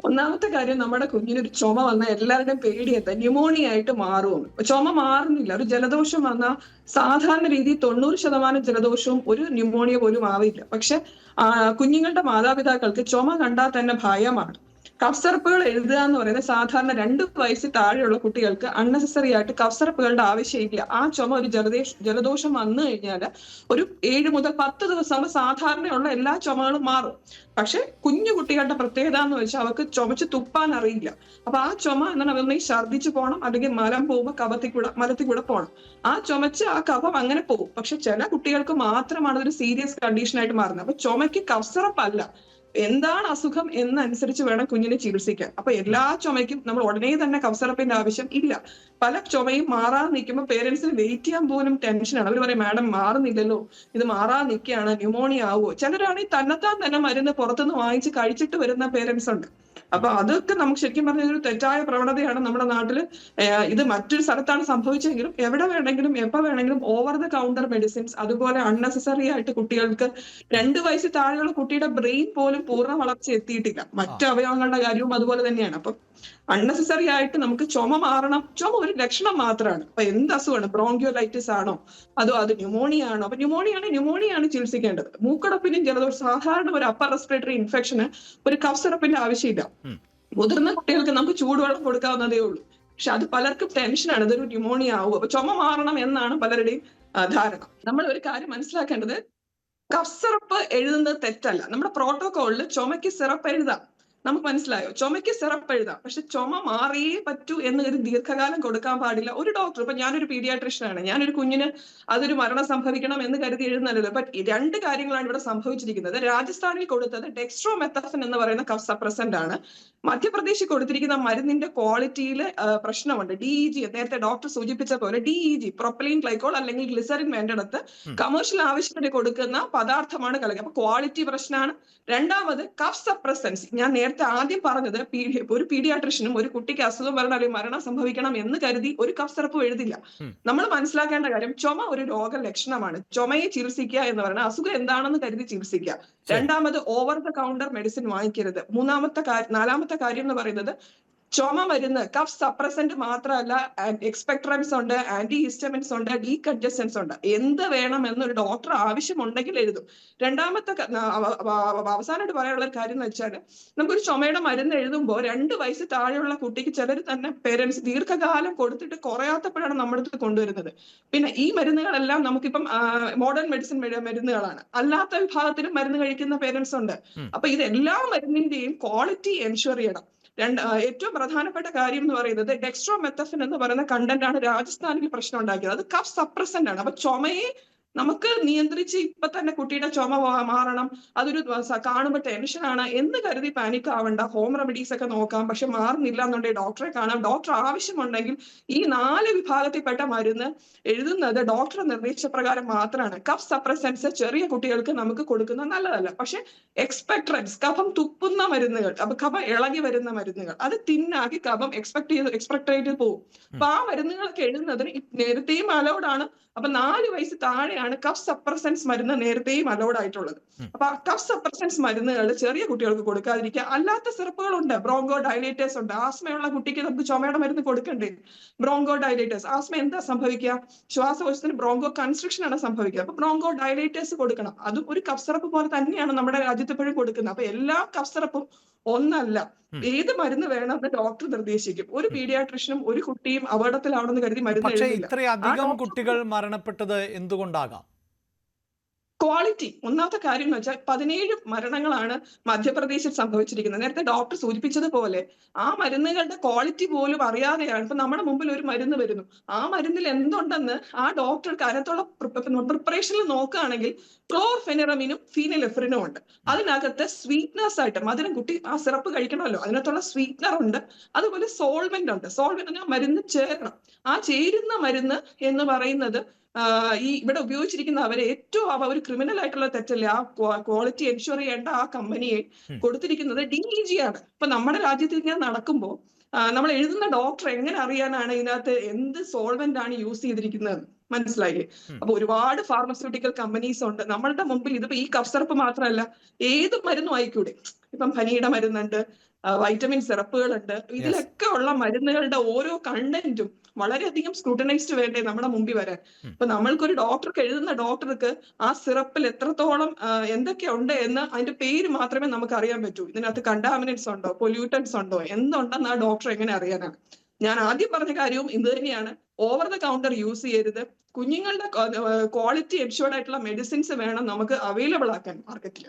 ഒന്നാമത്തെ കാര്യം, നമ്മുടെ കുഞ്ഞിനൊരു ചുമ വന്നാൽ എല്ലാവരുടെയും പേടിയെത്താ ന്യൂമോണിയ ആയിട്ട് മാറുമെന്ന്. ചുമ മാറുന്നില്ല. ഒരു ജലദോഷം വന്നാൽ സാധാരണ രീതിയിൽ 90% ജലദോഷവും ഒരു ന്യൂമോണിയ പോലും ആവില്ല. പക്ഷെ കുഞ്ഞുങ്ങളുടെ മാതാപിതാക്കൾക്ക് ചുമ കണ്ടാൽ തന്നെ ഭയമാണ്. കഫ് സിറപ്പുകൾ എഴുതുക എന്ന് പറയുന്നത് സാധാരണ 2 വയസ്സിൽ താഴെയുള്ള കുട്ടികൾക്ക് അൺനെസസറി ആയിട്ട് കഫ് സിറപ്പുകളുടെ ആവശ്യമില്ല. ആ ചുമ ഒരു ജലദോഷം വന്നു കഴിഞ്ഞാൽ ഒരു 7 മുതൽ 10 ദിവസം സാധാരണയുള്ള എല്ലാ ചുമകളും മാറും. പക്ഷെ കുഞ്ഞു കുട്ടികളുടെ പ്രത്യേകത എന്ന് വെച്ചാൽ അവർക്ക് ചുമച്ച് തുപ്പാൻ അറിയില്ല. അപ്പൊ ആ ചുമ എന്നാൽ അവർക്ക് ഛർദ്ദിച്ചു പോകണം, അല്ലെങ്കിൽ മലം പോകുമ്പോൾ മലത്തിൽ കൂടെ പോകണം. ആ ചുമച്ച് ആ കഫം അങ്ങനെ പോകും. പക്ഷെ ചില കുട്ടികൾക്ക് മാത്രമാണ് അതൊരു സീരിയസ് കണ്ടീഷൻ ആയിട്ട് മാറുന്നത്. അപ്പൊ ചുമയ്ക്ക് കഫ് സിറപ്പ് അല്ല, എന്താണ് അസുഖം എന്നനുസരിച്ച് വേണം കുഞ്ഞിനെ ചികിത്സിക്കാൻ. അപ്പൊ എല്ലാ ചുമയ്ക്കും നമ്മൾ ഉടനെ തന്നെ കഫ് സിറപ്പിന്റെ ആവശ്യം ഇല്ല. പല ചുമയും മാറാതെ നിൽക്കുമ്പോൾ പേരൻസിന് വെയിറ്റ് ചെയ്യാൻ പോലും ടെൻഷനാണ്. അവർ പറയും, മാഡം മാറുന്നില്ലല്ലോ, ഇത് മാറാതെ നിൽക്കുകയാണ്, ന്യൂമോണിയ ആവുമോ. ചിലരാണെങ്കിൽ തന്നെത്താൻ തന്നെ മരുന്ന് പുറത്തുനിന്ന് വാങ്ങിച്ച് കഴിച്ചിട്ട് വരുന്ന പേരൻസ് ഉണ്ട്. അപ്പൊ അതൊക്കെ നമുക്ക് ശരിക്കും പറഞ്ഞ ഒരു തെറ്റായ പ്രവണതയാണ് നമ്മുടെ നാട്ടിൽ. ഇത് മറ്റൊരു സ്ഥലത്താണ് സംഭവിച്ചെങ്കിലും എവിടെ വേണമെങ്കിലും എപ്പോ വേണമെങ്കിലും ഓവർ ദ കൗണ്ടർ മെഡിസിൻസ്, അതുപോലെ അൺനെസസറി ആയിട്ട് കുട്ടികൾക്ക് 2 വയസ്സിൽ താഴെയുള്ള കുട്ടിയുടെ ബ്രെയിൻ പോലും പൂർണ്ണ വളർച്ച എത്തിയിട്ടില്ല. മറ്റു അവയവങ്ങളുടെ കാര്യവും അതുപോലെ തന്നെയാണ്. അപ്പൊ അൺനെസസറി ആയിട്ട് നമുക്ക് ചുമ മാറണം. ചുമ ഒരു ലക്ഷണം മാത്രമാണ്. അപ്പൊ എന്ത് അസുഖമാണ്? ബ്രോങ്കിയോലൈറ്റിസ് ആണോ, അതോ അത് ന്യൂമോണിയ ആണോ? അപ്പൊ ന്യൂമോണിയ ആണ് ചികിത്സിക്കേണ്ടത്. മൂക്കടപ്പിനും ജലദോഷം, സാധാരണ ഒരു അപ്പർ റെസ്പിറേറ്ററി ഇൻഫെക്ഷന് ഒരു കഫ് സിറപ്പിന്റെ ആവശ്യമില്ല. മുതിർന്ന കുട്ടികൾക്ക് നമുക്ക് ചൂടുവെള്ളം കൊടുക്കാവുന്നതേ ഉള്ളൂ. പക്ഷെ അത് പലർക്കും ടെൻഷനാണ്, ഇതൊരു ന്യൂമോണിയ ആവും, അപ്പൊ ചുമ മാറണം എന്നാണ് പലരുടെയും ധാരണ. നമ്മൾ ഒരു കാര്യം മനസ്സിലാക്കേണ്ടത്, കഫ് സിറപ്പ് എഴുതുന്നത് തെറ്റല്ല. നമ്മുടെ പ്രോട്ടോകോളിൽ ചുമയ്ക്ക് സിറപ്പ് എഴുതാം. നമുക്ക് മനസ്സിലായോ? ചുമയ്ക്ക് സിറപ്പ് എഴുതാം. പക്ഷെ ചുമ മാറിയേ പറ്റൂ എന്ന് ഒരു ദീർഘകാലം കൊടുക്കാൻ പാടില്ല. ഒരു ഡോക്ടർ, ഇപ്പൊ ഞാനൊരു പീഡിയാട്രിഷ്യനാണ്, ഞാനൊരു കുഞ്ഞിന് അതൊരു മരണം സംഭവിക്കണം എന്ന് കരുതി എഴുതുന്നല്ലോ. ബട്ട് 2 കാര്യങ്ങളാണ് ഇവിടെ സംഭവിച്ചിരിക്കുന്നത്. രാജസ്ഥാനിൽ കൊടുത്തത് ഡെക്സ്ട്രോമെത്തഫൻ എന്ന് പറയുന്ന കഫ് സപ്രസന്റ് ആണ്. മധ്യപ്രദേശിൽ കൊടുത്തിരിക്കുന്ന മരുന്നിന്റെ ക്വാളിറ്റിയിൽ പ്രശ്നമുണ്ട്. DEG, നേരത്തെ ഡോക്ടർ സൂചിപ്പിച്ച പോലെ DEG, പ്രൊപ്പലൈൻ ഗ്ലൈക്കോൾ അല്ലെങ്കിൽ ഗ്ലിസറിൻ വേണ്ടിടത്ത് കമേഴ്ഷ്യൽ ആവശ്യത്തിന് കൊടുക്കുന്ന പദാർത്ഥമാണ് കലക്കുക. അപ്പൊ ക്വാളിറ്റി പ്രശ്നമാണ്. രണ്ടാമത് കഫ് സപ്രസൻസ്. ഞാൻ നേരത്തെ ആദ്യം പറഞ്ഞത്, ഒരു പീഡിയാട്രിഷ്യനും ഒരു കുട്ടിക്ക് അസുഖം വരണം അല്ലെങ്കിൽ മരണം സംഭവിക്കണം എന്ന് കരുതി ഒരു കഫ് സിറപ്പ് എഴുതില്ല. നമ്മൾ മനസ്സിലാക്കേണ്ട കാര്യം, ചുമ ഒരു രോഗലക്ഷണമാണ്. ചുമയെ ചികിത്സിക്കുക എന്ന് പറയുന്നത് അസുഖം എന്താണെന്ന് കരുതി ചികിത്സിക്കുക. രണ്ടാമത് ഓവർ ദ കൗണ്ടർ മെഡിസിൻ വാങ്ങിക്കരുത്. നാലാമത്തെ കാര്യം എന്ന് പറയുന്നത്, ചുമ മരുന്ന് കഫ് സപ്രസന്റ് മാത്രമല്ല, എക്സ്പെക്ട്രൻസ് ഉണ്ട്, ആന്റി ഹിസ്റ്റമിൻസ് ഉണ്ട്, ഡീകൺജസ്റ്റൻസ് ഉണ്ട്. എന്ത് വേണം എന്നൊരു ഡോക്ടർ ആവശ്യമുണ്ടെങ്കിൽ എഴുതും. രണ്ടാമത്തെ അവസാനമായിട്ട് പറയാനുള്ള കാര്യം എന്ന് വെച്ചാൽ, നമുക്കൊരു ചുമയുടെ മരുന്ന് എഴുതുമ്പോൾ 2 വയസ്സ് താഴെയുള്ള കുട്ടിക്ക് ചിലർ തന്നെ പേരൻസ് ദീർഘകാലം കൊടുത്തിട്ട് കുറയാത്തപ്പോഴാണ് നമ്മുടെ അടുത്ത് കൊണ്ടുവരുന്നത്. പിന്നെ ഈ മരുന്നുകളെല്ലാം നമുക്കിപ്പം മോഡേൺ മെഡിസിൻ മരുന്നുകളാണ്. അല്ലാത്ത വിഭാഗത്തിലും മരുന്ന് കഴിക്കുന്ന പേരൻസ് ഉണ്ട്. അപ്പൊ ഇത് എല്ലാ മരുന്നിന്റെയും ക്വാളിറ്റി എൻഷുർ ചെയ്യണം. ഏറ്റവും പ്രധാനപ്പെട്ട കാര്യം എന്ന് പറയുന്നത്, ഡെക്സ്ട്രോമെത്തഫൻ എന്ന് പറയുന്ന കണ്ടന്റ് ആണ് രാജസ്ഥാനിൽ പ്രശ്നം ഉണ്ടാക്കിയത്. അത് കഫ് സപ്രസന്റ് ആണ്. അപ്പൊ ചുമയെ നമുക്ക് നിയന്ത്രിച്ച് ഇപ്പൊ തന്നെ കുട്ടിയുടെ ചുമ മാറണം, അതൊരു കാണുമ്പോൾ ടെൻഷനാണ് എന്ന് കരുതി പാനിക് ആവണ്ട. ഹോം റെമഡീസ് ഒക്കെ നോക്കാം. പക്ഷെ മാറുന്നില്ല എന്നുണ്ടെങ്കിൽ ഡോക്ടറെ കാണാം. ഡോക്ടർ ആവശ്യമുണ്ടെങ്കിൽ ഈ 4 വിഭാഗത്തിൽപ്പെട്ട മരുന്ന് എഴുതുന്നത് ഡോക്ടർ നിർദ്ദേശപ്രകാരം മാത്രമാണ്. കഫ് സപ്രസൻസ് ചെറിയ കുട്ടികൾക്ക് നമുക്ക് കൊടുക്കുന്നത് നല്ലതല്ല. പക്ഷെ എക്സ്പെക്ട്രൻസ്, കഫം തുപ്പുന്ന മരുന്നുകൾ, അപ്പൊ കഫം ഇളകി വരുന്ന മരുന്നുകൾ, അത് തിന്നാക്കി കഫം എക്സ്പെക്ടറേറ്റ് പോകും. അപ്പൊ ആ മരുന്നുകളൊക്കെ എഴുതുന്നതിന് നേരത്തെയും അലൗഡ് ആണ്. അപ്പൊ 4 വയസ്സ് താഴെയാണ് കഫ് സപ്രസൻസ് മരുന്ന് നേരത്തെയും അലൗഡ് ആയിട്ടുള്ളത്. അപ്പൊ ആ കഫ് സപ്രസൻസ് മരുന്നുകൾ ചെറിയ കുട്ടികൾക്ക് കൊടുക്കാതിരിക്കുക. അല്ലാത്ത സിറപ്പുകളുണ്ട്, ബ്രോങ്കോ ഡയലേറ്റേഴ്സ് ഉണ്ട്. ആസ്മയുള്ള കുട്ടിക്ക് നമുക്ക് ചുമയുടെ മരുന്ന് കൊടുക്കണ്ടേ? Broncho dilators. ആസ്മ എന്താ സംഭവിക്കുക? ശ്വാസകോശത്തിന് ബ്രോങ്കോ കൺസ്ട്രക്ഷൻ ആണ് സംഭവിക്കുക. അപ്പൊ ബ്രോങ്കോ ഡയലേറ്റേഴ്സ് കൊടുക്കണം. അതും ഒരു കഫ് സിറപ്പ് പോലെ തന്നെയാണ് നമ്മുടെ രാജ്യത്ത് എപ്പോഴും കൊടുക്കുന്നത്. അപ്പൊ എല്ലാ കഫ് സിറപ്പും ഒന്നല്ല. ഏത് മരുന്ന് വേണമെന്ന് ഡോക്ടർ നിർദ്ദേശിക്കും. ഒരു പീഡിയാട്രിഷ്യനും ഒരു കുട്ടിയും അപകടത്തിലാണെന്ന് കരുതി മരുന്ന് എഴുതില്ല. ഇത്രയധികം കുട്ടികൾ മരണപ്പെട്ടത് എന്തുകൊണ്ടാകാം? ക്വാളിറ്റി. ഒന്നാമത്തെ കാര്യം എന്ന് വെച്ചാൽ 17 മരണങ്ങളാണ് മധ്യപ്രദേശിൽ സംഭവിച്ചിരിക്കുന്നത്. നേരത്തെ ഡോക്ടർ സൂചിപ്പിച്ചതുപോലെ ആ മരുന്നുകളുടെ ക്വാളിറ്റി പോലും അറിയാതെയാണ്. ഇപ്പൊ നമ്മുടെ മുമ്പിൽ ഒരു മരുന്ന് വരുന്നു, ആ മരുന്നിൽ എന്തുണ്ടെന്ന് ആ ഡോക്ടർക്ക് അതിനകത്തുള്ള പ്രിപ്പറേഷനിൽ നോക്കുകയാണെങ്കിൽ ക്ലോർഫെനിറമിനും ഫീനലെഫ്രിനും ഉണ്ട്. അതിനകത്ത് സ്വീറ്റ്നസ് ആയിട്ട് മധുരം, കുട്ടി ആ സിറപ്പ് കഴിക്കണമല്ലോ, അതിനകത്തുള്ള സ്വീറ്റ്നർ ഉണ്ട്. അതുപോലെ സോൾവെന്റ് ഉണ്ട്. സോൾവെന്റ് ആ മരുന്ന് ചേരണം. ആ ചേരുന്ന മരുന്ന് എന്ന് പറയുന്നത് ഈ ഇവിടെ ഉപയോഗിച്ചിരിക്കുന്ന അവരെ ഏറ്റവും ഒരു ക്രിമിനൽ ആയിട്ടുള്ള തെറ്റല്ലേ, ആ ക്വാളിറ്റി എൻഷുർ ചെയ്യേണ്ട ആ കമ്പനിയെ കൊടുത്തിരിക്കുന്നത് DEG ആണ്. ഇപ്പൊ നമ്മുടെ രാജ്യത്ത് ഇങ്ങനെ നടക്കുമ്പോൾ നമ്മൾ എഴുതുന്ന ഡോക്ടർ എങ്ങനെ അറിയാനാണ് ഇതിനകത്ത് എന്ത് സോൾവെന്റ് ആണ് യൂസ് ചെയ്തിരിക്കുന്നത്? മനസ്സിലായില്ലേ? അപ്പൊ ഒരുപാട് ഫാർമസ്യൂട്ടിക്കൽ കമ്പനീസ് ഉണ്ട് നമ്മളുടെ മുമ്പിൽ. ഇതിപ്പോ ഈ കഫ് സിറപ്പ് മാത്രമല്ല, ഏത് മരുന്നും ആയിക്കൂടെ. ഇപ്പം പനിയുടെ മരുന്നുണ്ട്, വൈറ്റമിൻ സിറപ്പുകളുണ്ട്. ഇതിലൊക്കെ ഉള്ള മരുന്നുകളുടെ ഓരോ കണ്ടന്റും വളരെയധികം സ്ക്രൂട്ടനൈസ്ഡ് വേണ്ടേ നമ്മുടെ മുമ്പിൽ വരാൻ. ഇപ്പൊ നമ്മൾക്കൊരു ഡോക്ടർക്ക് എഴുതുന്ന ഡോക്ടർക്ക് ആ സിറപ്പിൽ എത്രത്തോളം എന്തൊക്കെയുണ്ട് എന്ന് അതിന്റെ പേര് മാത്രമേ നമുക്ക് അറിയാൻ പറ്റൂ. ഇതിനകത്ത് കണ്ടാമിനൻസ് ഉണ്ടോ, പൊല്യൂട്ടൻസ് ഉണ്ടോ, എന്തുണ്ടെന്ന് ആ ഡോക്ടർ എങ്ങനെ അറിയാനാണ്? ഞാൻ ആദ്യം പറഞ്ഞ കാര്യവും ഇത് തന്നെയാണ്. ഓവർ ദ കൗണ്ടർ യൂസ് ചെയ്യരുത്. കുഞ്ഞുങ്ങളുടെ ക്വാളിറ്റി എൻഷുർഡ് ആയിട്ടുള്ള മെഡിസിൻസ് വേണം നമുക്ക് അവൈലബിൾ ആക്കാൻ മാർക്കറ്റിൽ.